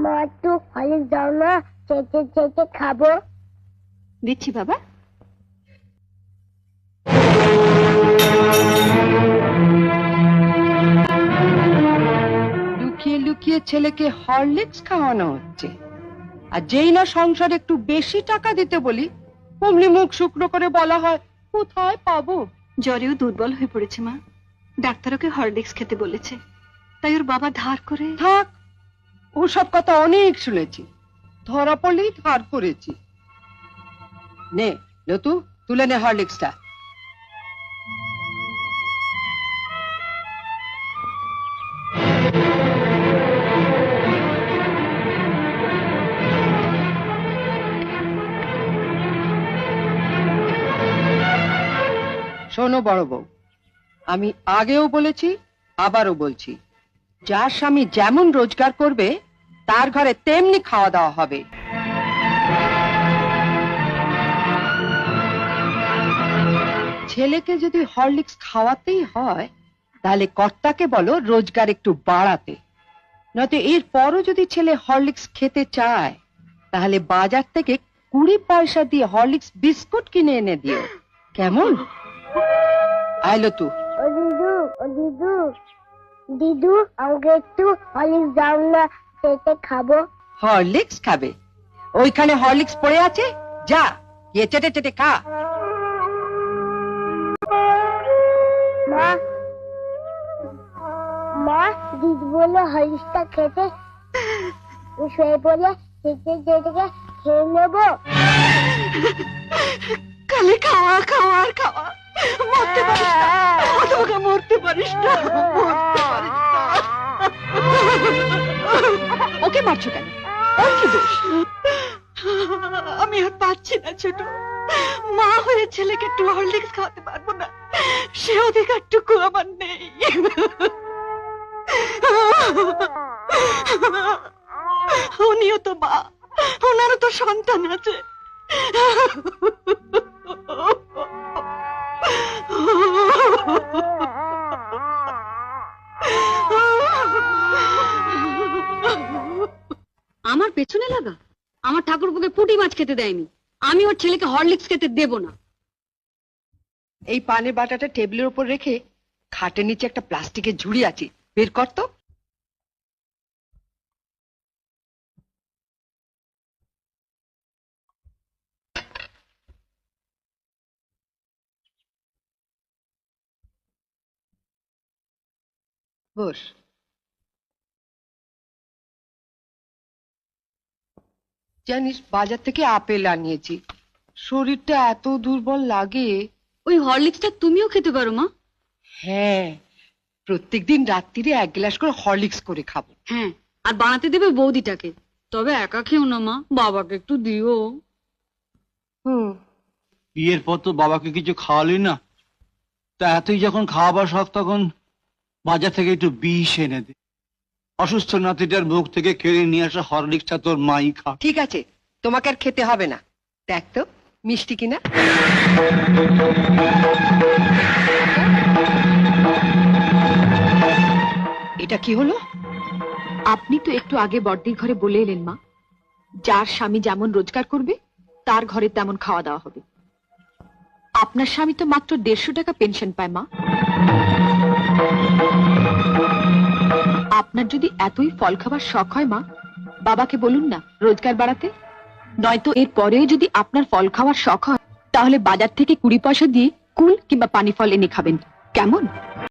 মা একটু হলে দাও না, চেটে চেটে খাবো। দিচ্ছি বাবা। লুকিয়ে লুকিয়ে ছেলেকে হরলিক্স খাওয়ানো হচ্ছে, আর যেই না সংসারে একটু বেশি টাকা দিতে বলি অমনি মুখ শুকনো করে বলা হয় কোথায় পাবো। জ্বরেও দুর্বল হয়ে পড়েছে মা, ডাক্তার ওকে হরলিক্স খেতে বলেছে, তাই ওর বাবা ধার করে। থাক, ওসব কথা অনেক শুনেছি, ধরা পড়লেই ধার করেছি। নে লতু, তুলে নে হরলিক্সটা। শোনো বড় বউ, আমি আগেও বলেছি আবারও বলছি, যার স্বামী যেমন রোজগার করবে তার ঘরে তেমনি খাওয়া দাওয়া হবে। ছেলেকে যদি হরলিক্স খাওয়াতেই হয় তাহলে কর্তাকে বলো রোজগার একটু বাড়াতে, নয়তো এর পরও যদি ছেলে হরলিক্স খেতে চায় তাহলে বাজার থেকে 20 পয়সা দিয়ে হরলিক্স বিস্কুট কিনে এনে দিও, কেমন? আইলো তু। ও দিদু, ও দিদু, দিদু আমাকে একটু হলিক্স দাও না, চেটে খাবো। হরলিক্স খাবে? ওইখানে হরলিক্স পড়ে আছে, যা গিয়ে চেটে চেটে খা। মা, মা দিদু বলে হলিক্সটা খেতে, শুয়ে পড়ে চেটে চেটে খেয়ে নেবো। খালি খাওয়া খাওয়া আর খাওয়া, মরতে পারিস না, তোমাকে মরতে পারিস না, মরতে পারিস না। ওকে মারছো কেন? ওর কি দোষ? আমি আর পাচ্ছি না ছোট, মা হয়ে ছেলেকে একটু হরলিক্স খাওয়াতে পারবো না, সে অধিকারটুকু আমার নেই। উনিও তো মা, ওনারও তো সন্তান আছে। আমার পেছনে লাগা? আমার ঠাকুরপুকে পুঁটি মাছ খেতে দেয়নি, আমি ওর ছেলেকে হরলিক্স খেতে দেব না। এই পানের বাটাটা টেবিলের উপর রেখে খাটের নিচে একটা প্লাস্টিকের ঝুড়ি আছে, বের কর তো। বস। জানিস বাজার থেকে আপেল আনিয়েছি, শরীরটা এত দুর্বল লাগে। ওই হরলিক্সটা তুমিও খেতে পারো মা। হ্যাঁ, প্রত্যেকদিন রাত্রিরে 1 গ্লাস করে হরলিক্স করে খাবো। হ্যাঁ, আর বানাতে দেবে বৌদিটাকে, তবে একা খেও না মা, বাবাকে একটু দিও। বিয়ের পর তো বাবাকে কিছু খাওয়ালি না, তা এতই যখন খাওয়াবার শখ তখন বাজার থেকে একটু বিষ এনে দে। অসুস্থ নাতিটার মুখ থেকে কেড়ে নিয়ে আসা হরলিক্সটা তোর মাই খা। ঠিক আছে, তোমাকে আর খেতে হবে না। দেখ তো মিষ্টি কিনা। এটা কি হলো? আপনি তো একটু আগে বড়দির ঘরে বলে এলেন মা, যার স্বামী যেমন রোজগার করবে তার ঘরে তেমন খাওয়া দাওয়া হবে। আপনার স্বামী তো মাত্র 150 টাকা পেনশন পায় মা। আপনার যদি এতই ফল খাবার শখ হয় মা, বাবাকে বলুন না রোজগার বাড়াতে। নয়তো এর পরেও যদি আপনার ফল খাওয়ার শখ হয় তাহলে বাজার থেকে 20 পয়সা দিয়ে কুল কিংবা পানি ফল এনে খাবেন, কেমন?